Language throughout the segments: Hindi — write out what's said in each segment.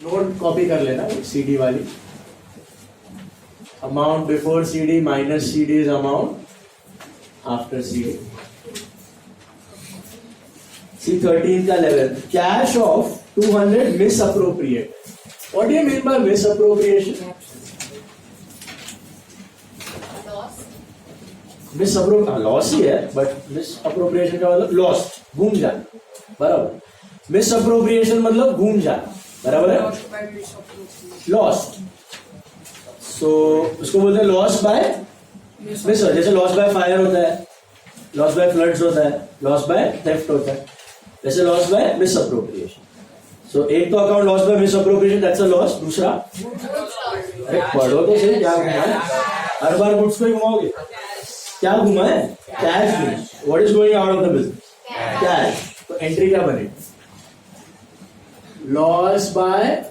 नोट कॉपी कर लेना सीडी वाली. Amount before CD minus CD is amount after CD. C13 का level cash of 200 misappropriate. What do you mean by misappropriation? Misappropriation loss ही है, बट मिसअप्रोप्रिएशन का मतलब लॉस्ट, घूम जाना. बराबर. मिसअप्रोप्रिएशन मतलब घूम जाना. बराबर है. लॉस्ट. सो उसको बोलते हैं लॉस बाय मिस. जैसे लॉस बाय फायर होता है, लॉस बाय फ्लड्स होता है, लॉस बाय थेफ्ट होता है, जैसे लॉस बाय मिसअप्रोप्रिएशन. सो एक तो account loss by misappropriation, that's a loss. दूसरा, अरे पढ़ो तो सही, क्या घुमा है? हर बार गुड्स को ही घुमाओगे. क्या घुमा है? कैश घुमा. What is going out of the business? Cash. तो एंट्री क्या बनेगी? Loss bye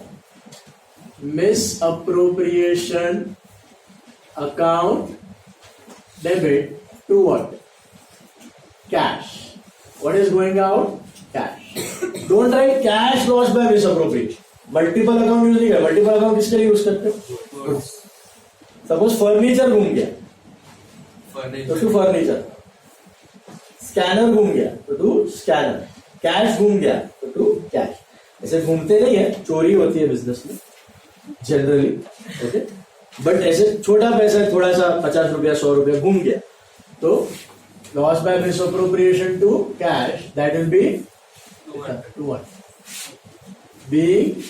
misappropriation account debit to what? Cash. What is going out? Cash. Don't write cash loss by misappropriation. Multiple account use नहीं कर. मल्टीपल अकाउंट किसके लिए यूज करते हो? सपोज फर्नीचर घूम गया तो टू फर्नीचर. स्कैनर घूम गया तो टू स्कैनर. कैश घूम गया तो टू कैश. ऐसे घूमते नहीं है, चोरी होती है बिजनेस में जनरली. ओके. बट ऐसे छोटा पैसा, थोड़ा सा 50 रुपया 100 रुपया घूम गया तो loss by misappropriation to cash, that will be 200. Being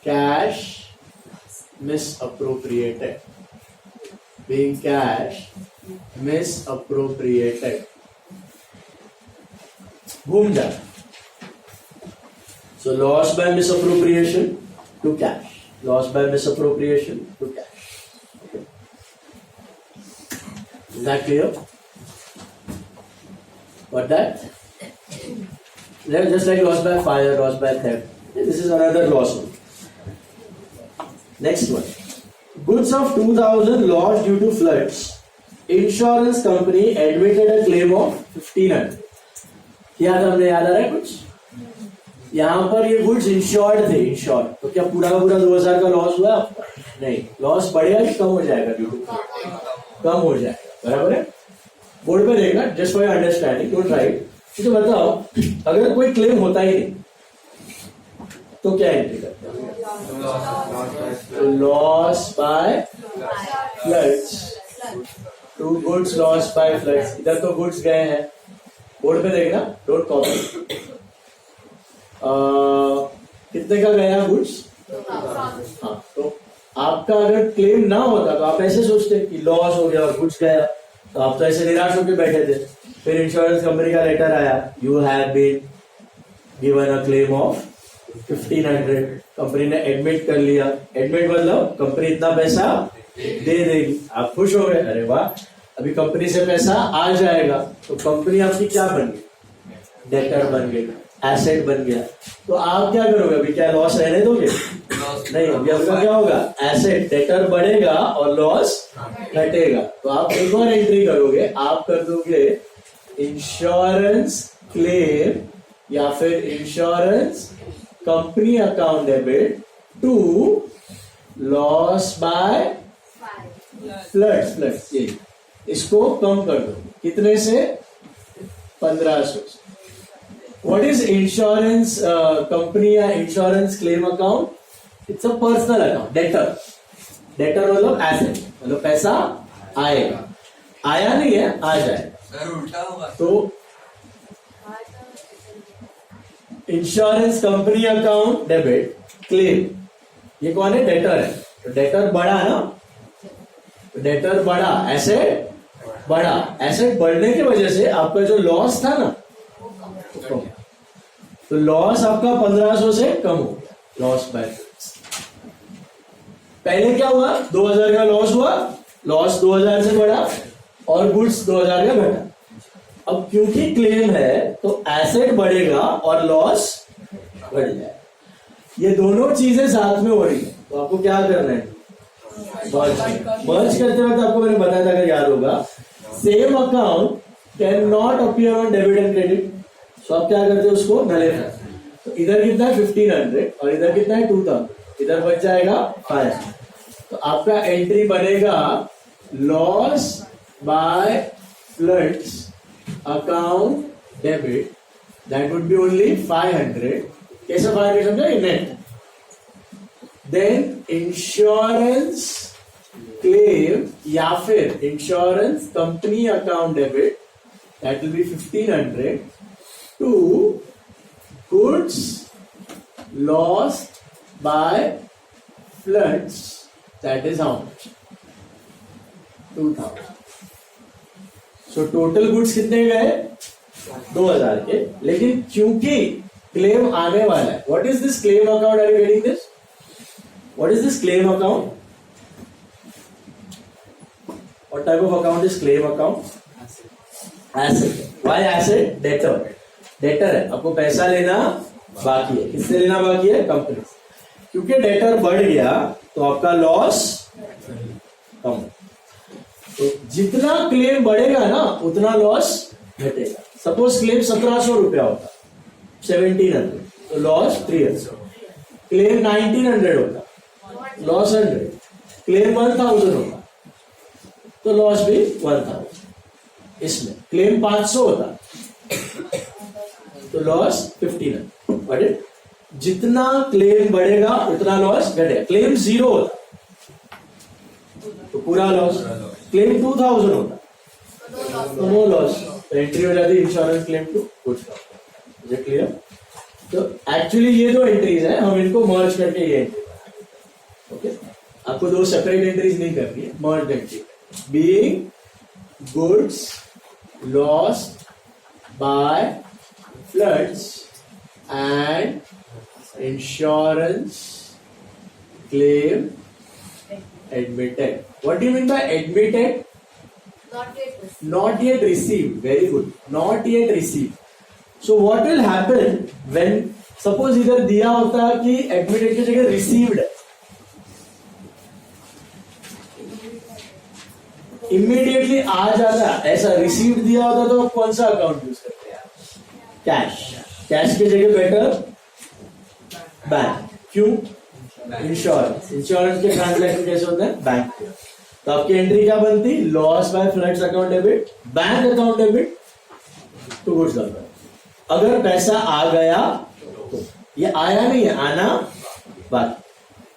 cash misappropriated. Being cash misappropriated. घूम जाना. So loss by misappropriation to cash. Loss by misappropriation to cash. Okay. Is that clear? What that? Just like loss by fire, loss by theft. This is another loss. Next one. Goods of 2000 lost due to floods. Insurance company admitted a claim of 1500. क्या हमने याद आ रहा है कुछ? यहाँ पर ये गुड्स इंश्योर्ड थे. इंश्योर्ड तो क्या पूरा का पूरा 2000 का लॉस हुआ? नहीं. लॉस बढ़ेगा कि कम हो जाएगा? ड्यू टू कम हो जाएगा. बराबर है. बोर्ड पे देखना, just for understanding. Don't write. तो बताओ, अगर कोई क्लेम होता ही नहीं तो क्या एंट्री करते हैं? Loss by floods. To goods loss by floods. इधर तो गुड्स गए हैं. बोर्ड पे देखना, डोंट कॉपी. कितने का गया गुड्स? हाँ. तो आपका अगर क्लेम ना होता तो आप ऐसे सोचते कि लॉस हो गया और गुड्स गया, तो आप तो ऐसे निराश होकर बैठे थे. फिर इंश्योरेंस कंपनी का लेटर आया, you have been given a claim of 1500. Company ने एडमिट कर लिया. एडमिट मतलब कंपनी इतना पैसा दे देगी. आप खुश हो गए, अरे वाह, अभी कंपनी से पैसा आ जाएगा. तो कंपनी आपकी क्या बन गई? डेटर बन गई, एसेट बन गया. तो आप क्या करोगे? अभी क्या लॉस रहने दोगे? नहीं. अभी आपका क्या होगा? एसेट डेटर बढ़ेगा और लॉस घटेगा. तो आप एक और एंट्री करोगे. आप कर दोगे इंश्योरेंस क्लेम या फिर insurance company account debit to loss by floods. Floods ये इसको कम कर दो. कितने से? 1500. What is insurance company या insurance claim account? It's a personal account. Debtor. Debtor मतलब asset, मतलब पैसा आएगा. आया नहीं है, आ जाएगा. उल्टा होगा. तो insurance company account debit claim, ये कौन है? डेटर है. तो डेटर बढ़ा ना, डेटर बढ़ा, एसेट बढ़ा. एसेट बढ़ने की वजह से आपका जो लॉस था ना, तो लॉस आपका 1500 से कम हो गया. लॉस बाय पहले क्या हुआ? 2000 का लॉस हुआ. लॉस 2000 से बढ़ा और गुड्स 2000 का घटा. अब क्योंकि क्लेम है तो एसेट बढ़ेगा और लॉस बढ़ जाएगा. ये दोनों चीजें साथ में हो रही है. तो आपको क्या करना है? मर्ज करते वक्त आपको मैंने बताया था, अगर याद होगा, same account can not appear on debit and credit. So आप क्या करते हो? उसको नलिफाई. तो इधर कितना है 1500 और इधर कितना है 2000, इधर बच जाएगा 500। तो आपका एंट्री बनेगा loss by floods account debit, that would be only 500। कैसे 500 समझा, नेट। देन इंश्योरेंस क्लेम या फिर insurance company account debit, that will be 1500 to goods lost by floods, that is how much, 2000। so total goods कितने गए 2000 के, लेकिन क्योंकि क्लेम आने वाला है, what is this claim account, are you getting this, what is this claim account, what type of account is claim account, asset, why asset, debtor, debtor है, आपको पैसा लेना बाकी है, किससे लेना बाकी है, कंपनी से, क्योंकि डेटर बढ़ गया तो आपका लॉस कम, तो जितना क्लेम बढ़ेगा ना उतना लॉस घटेगा। सपोज क्लेम 1700 रुपया होता, 1700, तो लॉस 300, क्लेम 1900 होता, लॉस 100, क्लेम 1000 होता तो लॉस भी 1000। इसमें क्लेम 500 होता तो लॉस 1500, बट जितना क्लेम बढ़ेगा उतना लॉस घटेगा। क्लेम 0 होता तो पूरा लॉस, क्लेम 2000 होता तो नो लॉस, तो एंट्री हो जाती insurance claim to goods loss. मुझे क्लियर? तो एक्चुअली ये दो एंट्रीज है, हम इनको मर्ज करके ये एंट्री बनाएंगे। ओके, आपको दो सेपरेट एंट्रीज नहीं करनी है, merge entry, being goods lost by floods and insurance claim admitted. What do you mean by admitted? Not yet received. Very good. Not yet received. So what will happen when suppose इधर दिया होता कि admitted की जगह received है, immediately आ जाता, ऐसा received दिया होता तो आप कौन सा अकाउंट यूज करते हैं, कैश, कैश की जगह बेटर बैंक, क्यों, इंश्योरेंस, इंश्योरेंस के ट्रांजैक्शन कैसे होते हैं, बैंक। तो आपकी एंट्री क्या बनती, loss by floods account debit, bank account debit to goods lost. अगर पैसा आ गया तो, ये आया नहीं है, आना बाकी,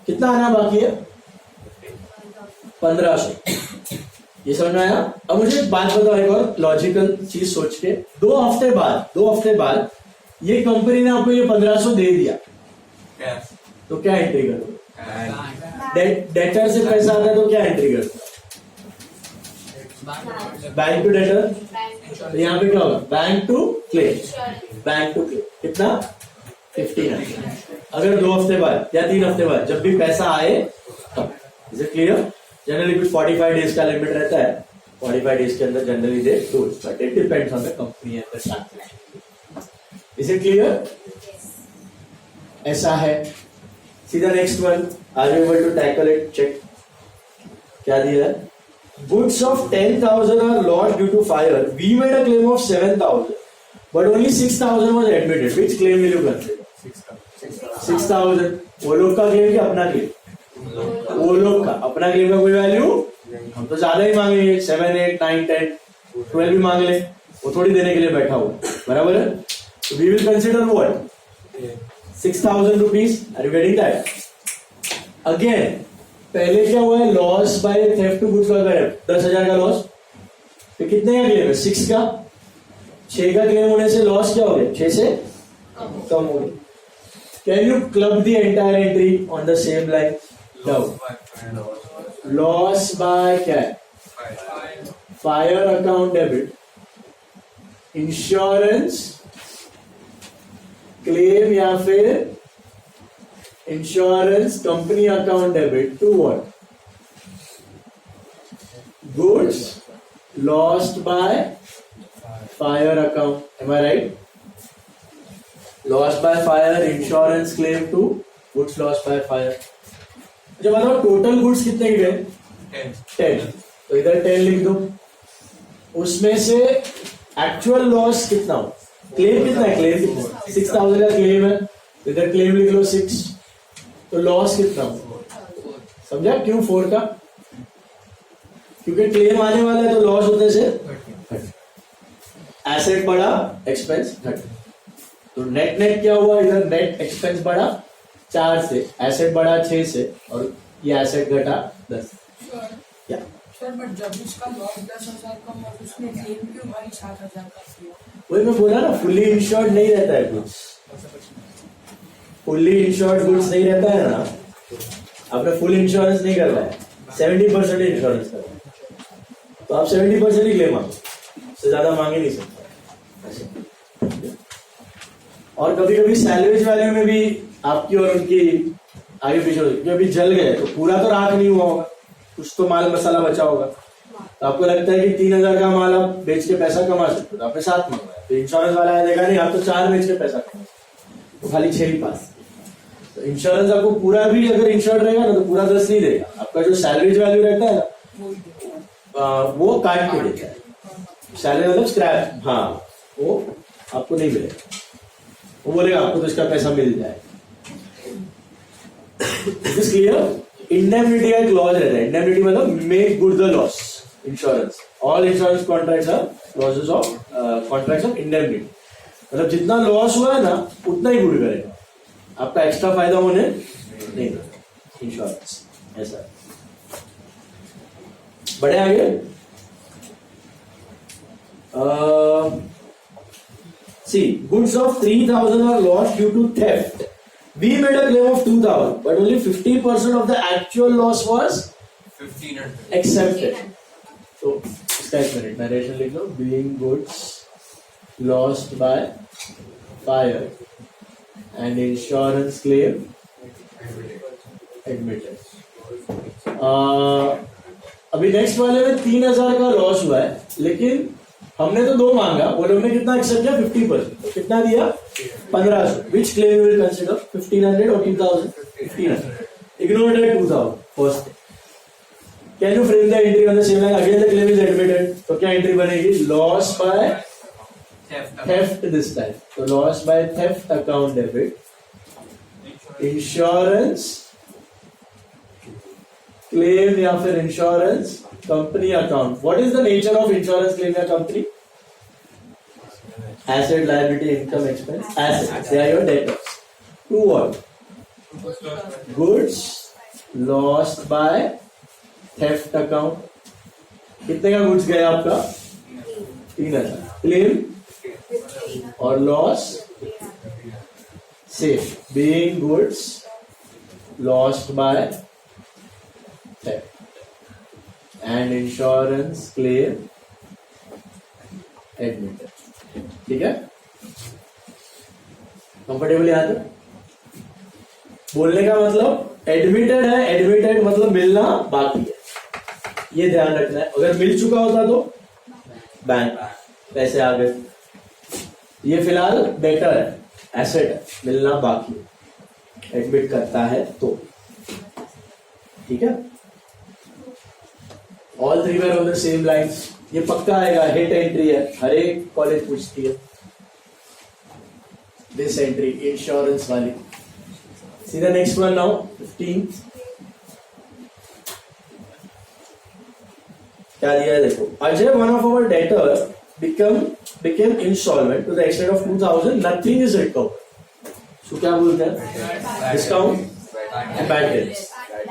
कितना आना बाकी है, 1500। ये समझ में आया? अब मुझे एक बात बताओ, एक और लॉजिकल चीज सोच के, 2 हफ्ते बाद ये कंपनी ने आपको ये 1500 दे दिया, तो क्या एंट्री करोगे? डेटर से पैसा आता है तो क्या एंट्री करोगे? बैंक टू डेटर, तो यहाँ पे क्या होगा, bank to claim, bank to claim, कितना 1500। अगर 2 हफ्ते बाद या 3 हफ्ते बाद जब भी पैसा आए तब। Is it clear? जनरली कुछ 45 डेज का लिमिट रहता है, 45 डेज के अंदर generally they do, but it depends on the company and the transaction. Is it clear? ऐसा है। सीधा next one, are you able to tackle it? Check क्या दिया है, goods of 10,000 are lost due to fire, we made a claim of 7,000 but only 6,000 was admitted, which claim will you consider? 6,000 वो लोग का क्लेम कि अपना क्लेम? वो लोग का अपना क्लेम का कोई वैल्यू, हम तो ज्यादा ही मांगेंगे, 7, 8, 9, 10, 12 भी मांग ले, वो थोड़ी देने के लिए बैठा हुआ, बराबर है? तो we will consider what, 6,000 rupees. Are you getting that? Again पहले क्या हुआ है, loss by theft to goods lost, 10,000 का लॉस, तो कितने का क्लेम है, 6 का, 6 का क्लेम होने से लॉस क्या हो गया, 6 से कम हो गया। Can you club the entire entry on the same line? Loss by क्या है, fire account debit, insurance claim या फिर insurance company account debit to what, goods lost by fire account. Am I right? Lost by fire, insurance claim to goods lost by fire. जब बताओ टोटल गुड्स कितने गए, 10, तो इधर 10 लिख दो, उसमें से एक्चुअल लॉस कितना हो, क्लेम कितना है, क्लेम 6,000 का क्लेम है, इधर क्लेम लिख लो 6, तो लॉस कितना हुआ? समझा क्यों 4 का? क्योंकि क्लेम आने वाला है तो लॉस होने से एसेट बढ़ा, एक्सपेंस घट। तो नेट नेट क्या हुआ? इधर नेट एक्सपेंस बढ़ा 4 से, एसेट बढ़ा 6 से, और ये एसेट घटा 10। क्या सर बट जब उसका लॉस 10,000 का हुआ उसने क्लेम क्यों भाई 7,000 का किया? वही मैं बोला ना, फुल्ली इंश्योर्ड नहीं रहता है गुड्स। फुल्ली इंश्योर्ड गुड्स नहीं रहता है ना, आपने फुल इंश्योरेंस नहीं करना है, 70% इंश्योरेंस करना है, तो आप 70% ही क्लेम मांगो, उससे ज्यादा मांग ही नहीं सकते। और कभी कभी सैलवेज वैल्यू में भी आपकी और उनकी आगे पीछे, क्योंकि अभी जल गए तो पूरा तो राख नहीं हुआ होगा, कुछ तो माल मसाला बचा होगा, तो आपको लगता है कि 3,000 का माल आप बेच के पैसा कमा सकते हो, तो आपने 7 मंगवाया, तो इंश्योरेंस वाला है देखा नहीं आप तो 4 बेच के पैसा कमा, तो खाली 6 ही पास। तो इंश्योरेंस आपको पूरा भी अगर इंश्योर्ड रहेगा ना तो पूरा 10 नहीं देगा, आपका जो सैलवेज वैल्यू रहता है ना वो काट के देता है, सैलरी मतलब स्क्रैप, हाँ वो आपको नहीं मिलेगा, वो बोलेगा आपको तो इसका पैसा मिल जाए। Is clear? इंडेमनिटी का क्लॉज रहता है, इंडेमनिटी मतलब make good the loss. Insurance, all insurance contracts are clauses of contracts of indemnity, मतलब जितना लॉस हुआ है ना उतना ही गुड करेगा, आपका एक्स्ट्रा फायदा होने नहीं देगा इंश्योरेंस, ऐसा। बढ़े आगे। See, goods of 3,000 are lost due to theft. We made a claim of 2,000, but only 50% of the actual loss was 1,500 accepted. So, इसका एक मिनट नरेशन लिख लो, being goods lost by fire and insurance claim admitted. अभी नेक्स्ट वाले में 3,000 का लॉस हुआ है, लेकिन हमने तो 2 मांगा, वो लोग ने कितना एक्सेप्ट किया? 50%, तो कितना दिया? 1,500। विच क्लेम विल कंसिडर? 1,500 और 2,000? 1,500। Ignore that 2,000 first. Can you frame the entry on the same line? Again the claim is admitted, तो क्या एंट्री बनेगी? Loss by theft this time, तो loss by theft account debit, insurance claim या फिर insurance company account. What is the nature of insurance claim या company? Asset, liability, income, expense. Assets, they are your debtors. To what? Goods lost by theft account. कितने का गुड्स गया आपका? 3,000। क्लेम और loss safe, being goods lost by theft and insurance claim admitted. ठीक है, कंफर्टेबल याद है? बोलने का मतलब एडमिटेड है, एडमिटेड मतलब मिलना बाकी है, ये ध्यान रखना है। अगर मिल चुका होता तो बैंक पैसे आ गए, ये फिलहाल डेटर है, एसेट है, मिलना बाकी है, एडमिट करता है तो। ठीक है, all 3 were on the same lines. ये पक्का आएगा, हिट एंट्री है, हर एक कॉलेज पूछती है दिस एंट्री, इंश्योरेंस वाली। See the next one now, 15। क्या दिया है देखो, Ajay one of our debtor became insolvent to the extent of 2,000, nothing is recovered. So क्या बोलते हैं? Discount, bad debts,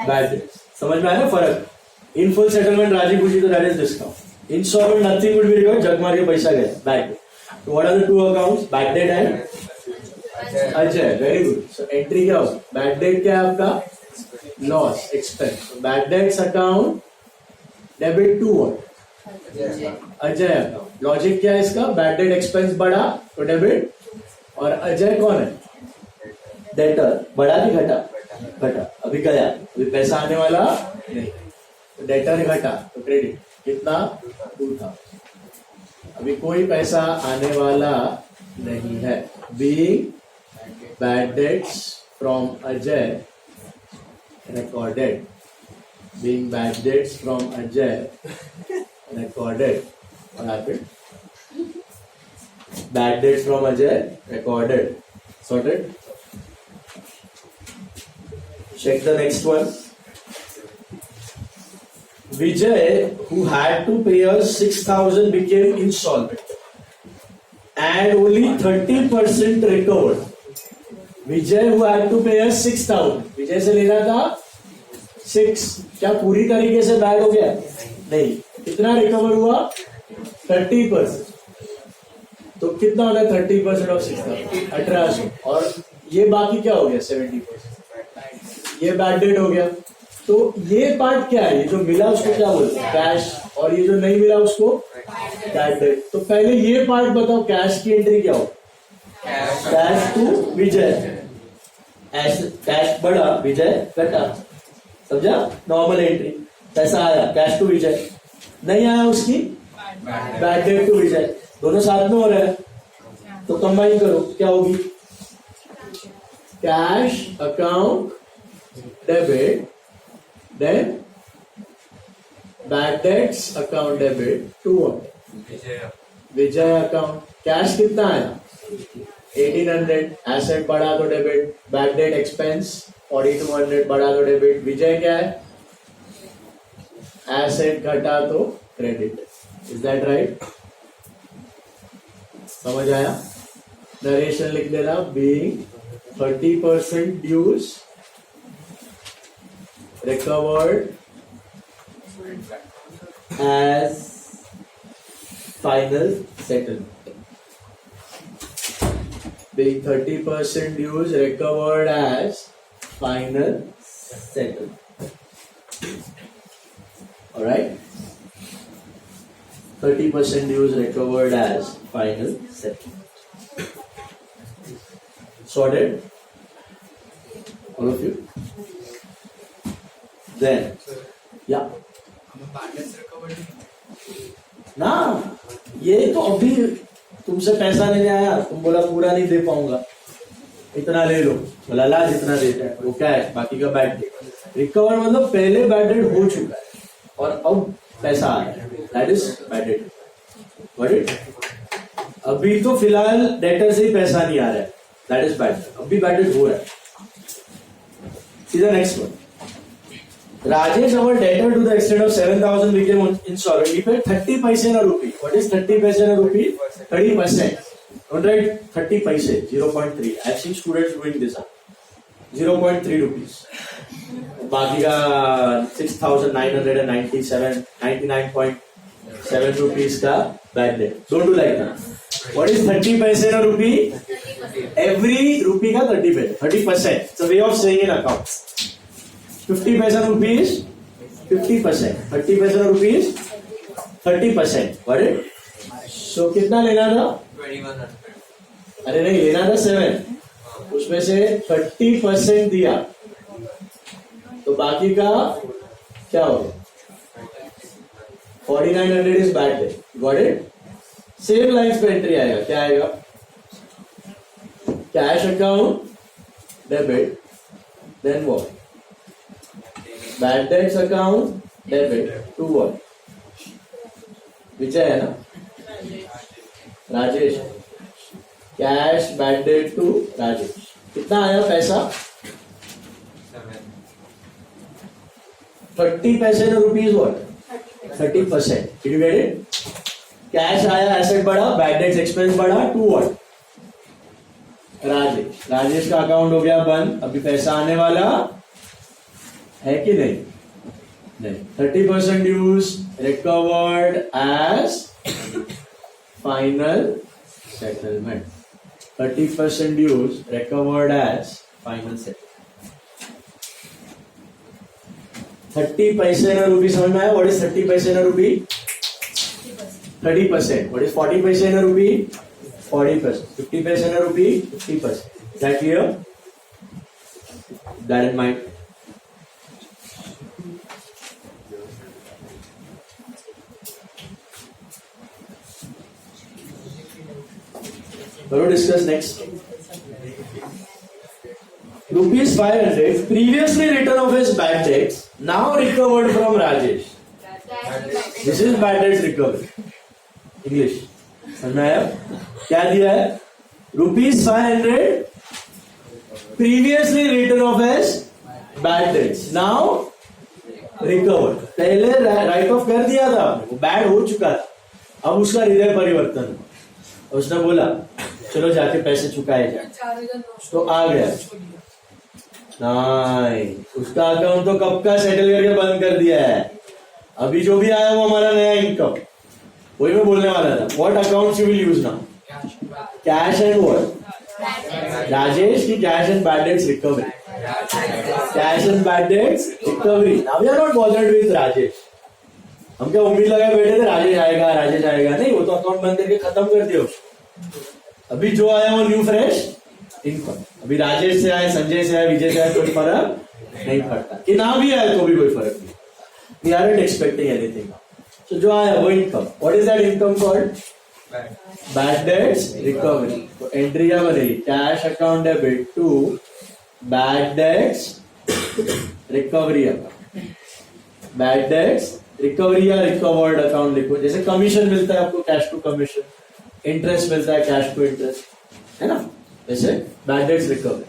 bad debts. समझ में आया ना फर्क? इन फुल सेटलमेंट राजी खुशी, तो that is discount. Instalment nothing would be recovered, जग मार के पैसा गया, बैड डेट। तो what are the 2 accounts? Bad debt and Ajay. Very good. So entry क्या होगी? बैड डेट क्या है आपका? Loss, expense. Bad debts account debit to what? Ajay account. Logic क्या है इसका? बैड डेट एक्सपेंस बढ़ा तो डेबिट, और अजय कौन है? डेटर। बढ़ा कि घटा? घटा। अभी गया, अभी पैसा आने वाला नहीं, तो डेटर घटा तो क्रेडिट। कितना? 2,000। अभी कोई पैसा आने वाला नहीं है। Being bad dates from Ajay recorded, being bad debts from Ajay recorded. What happened? Bad debts from Ajay recorded. Sorted? Check the next one. Vijay, who had to pay us 6,000, became insolvent and only 30% recovered. Vijay, who had to pay us 6,000, विजय से लेना था 6, क्या पूरी तरीके से बैड हो गया? नहीं. कितना रिकवर हुआ? 30%. तो कितना होगा 30% ऑफ 6,000? 1800. और ये बाकी क्या हो गया? 70%. ये बैड डेट हो गया. तो ये पार्ट क्या है? ये जो मिला उसको क्या बोलते हैं? कैश. और ये जो नहीं मिला उसको बैड डेट. तो पहले ये पार्ट बताओ, कैश की एंट्री क्या हो? Cash to Vijay. कैश बढ़ा, विजय घटा. समझा? Normal entry. पैसा आया, कैश टू विजय. नहीं आया उसकी बैड डेट टू विजय. दोनों साथ में हो रहे हैं, तो कंबाइन करो. क्या होगी? Cash account debit, then bad debts account debit to what? Vijay account. Cash कितना आया? 1800. एसेट बढ़ा तो डेबिट. बैड डेट एक्सपेंस 4200 बढ़ा तो डेबिट. विजय क्या है? एसेट घटा तो क्रेडिट. Is that right? समझ आया? नरेशन लिख देना. Being 30% dues recovered as final settlement. Being 30% dues recovered as final settlement. Alright? 30% dues recovered as final settlement. Sorted? All of you? Then, yeah. ना, ये तो अभी तुमसे पैसा लेने आया, तुम बोला पूरा नहीं दे पाऊंगा, इतना ले लो. बोला ला जितना देता है. वो क्या है? बाकी का बैड डेट. रिकवर मतलब पहले बैड डेट हो चुका है और अब पैसा आ रहा है. That is bad debt. Got it? अभी तो फिलहाल डेटर से ही पैसा नहीं आ रहा है. That is bad. अभी बैड डेट हो रहा है. See the next one. Rajesh, our debtor to the extent of 7,000 became insolvent. He paid 30 paise in a rupee. What is 30 paise in a rupee? 30%. Don't write 30 paise, 0.3. I have seen students doing this. 0.3 rupees. बाकी का 6,997, 99.7 rupees का bad debt. Don't do like that. What is 30 paise in a rupee? Every rupee का 30 paise. 30%. It's a way of saying in accounts. 50 paisa rupees 50%. 30 paisa rupees 30%. Got it? So कितना लेना था? 2100. अरे नहीं, लेना था 7. उसमें से 30% दिया, तो बाकी का क्या हो? 4900 is bad debt. Got it? Same lines पे एंट्री आएगा. क्या आएगा? Cash account debit, then what? Bad debts account debit to what? Vijay है ना? Rajesh. Cash bad debt to Rajesh. कितना आया पैसा? 30 पैसे ना rupees. What? 30%. Did you get it? Cash आया, एसेट बढ़ा, बैड डेट्स एक्सपेंस बढ़ा, टू व्हाट? राजेश. राजेश का अकाउंट हो गया बंद. अभी पैसा आने वाला है कि नहीं? नहीं. 30% dues recovered as final settlement. 30% dues recovered as final settlement. 30 पैसे ना रूपी समझ में आया? व्हाट इज 30 पैसे ना रूपी? 30%. व्हाट इज 40 पैसे ना रूपी? 40%. 50 पैसे ना रूपी? 50%. Is that clear? That in mind. We'll discuss next. Rupees 500 previously written off as bad debts, now recovered from Rajesh. This is bad debts recovery. English. समझ में आया? क्या दिया है? Rupees 500 previously written off as bad debts now recover. पहले राइट ऑफ कर दिया था आपने, वो बैड हो चुका था, अब उसका हृदय परिवर्तन हुआ। उसने बोला चलो जाके पैसे चुकाए जाए, 4,900 तो आ गया। नहीं, उसका अकाउंट तो कब का सेटल करके बंद कर दिया है। अभी जो भी आया वो हमारा नया इनकम, वही मैं बोलने वाला था। What accounts you will use now? Cash and what? Rajesh की cash and bad debts recovery. Cash and bad debts recovery. Now we are not bothered with Rajesh. हम क्या उम्मीद लगाए बैठे थे राजेश आएगा राजेश आएगा? नहीं, वो तो अकाउंट बंद करके खत्म कर दिया उसको। अभी जो आया वो न्यू फ्रेश इनकम। अभी राजेश से आए, संजय से आए, विजय से आए, कोई फर्क नहीं पड़ता। कि ना भी आए तो भी कोई फर्क नहीं। We aren't expecting anything. So जो आया वो income. What is that income called? Bad debts recovery. तो एंट्री क्या बनेगी? Cash account debit to bad debts recovery account. Bad debts recovery या रिकवर्ड अकाउंट लिखो। जैसे कमीशन मिलता है आपको, कैश टू कमीशन, इंटरेस्ट मिलता है कैश टू इंटरेस्ट, है ना? जैसे bad debts recovery.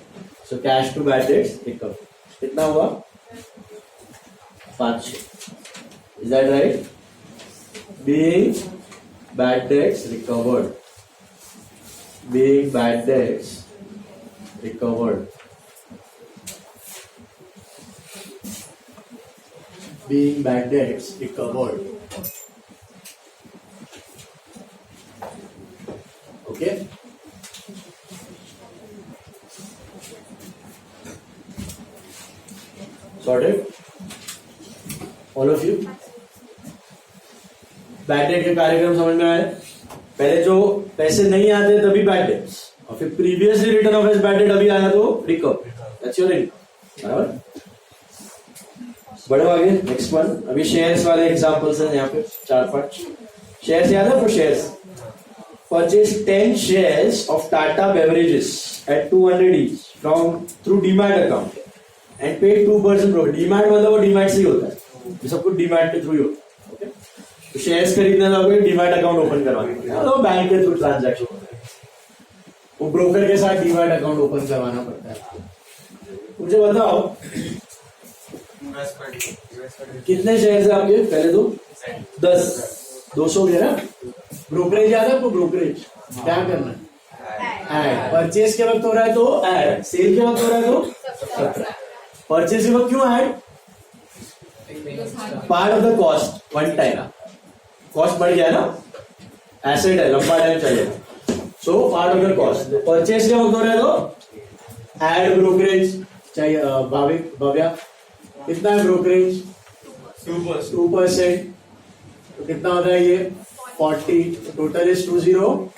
So cash to bad debts recovery. कितना हुआ? 500। Is that right? Being bad debts recovered, being bad debts recovered, being bad debts recovered. Okay? Sorted? All of you? Bad debt के कार्यक्रम समझ में आए? पहले जो पैसे नहीं आते तभी बैड डेट्स, और फिर previously return of as bad debt अभी आया तो रिकवर। That's your income. बराबर? बढ़ो आगे, नेक्स्ट वन। अभी शेयर्स वाले एग्जांपल्स हैं यहाँ पे 4-5 शेयर्स याद है आपको? Shares purchase 10 shares of Tata beverages at 200 each from through demat account and paid 2% profit. Demat मतलब वो डीमैट से ही होता है, ये सब कुछ डीमैट के थ्रू ही होता है। ओके, तो शेयर्स खरीदने तो आपको डीमैट अकाउंट ओपन करवाना, तो बैंक के थ्रू ट्रांजैक्शन होता है, वो ब्रोकर के साथ डीमैट अकाउंट ओपन करवाना पड़ता है। मुझे बताओ कितने शेयर है आपके? पहले तो 10, 200 के ना। ब्रोकरेज याद है आपको? ब्रोकरेज क्या करना है? ऐड। परचेज के वक्त हो रहा है तो ऐड, सेल के वक्त हो रहा है तो परचेज के वक्त क्यों add? Part of the cost, one time cost बढ़ गया ना, एसेट है, लंबा टाइम चलेगा, so part of the cost. Purchase के वक्त हो रहा है तो ऐड ब्रोकरेज चाहिए। भव्या कितना है ब्रोकरेज? 2%। तो कितना होता है ये? 40। Total is 20।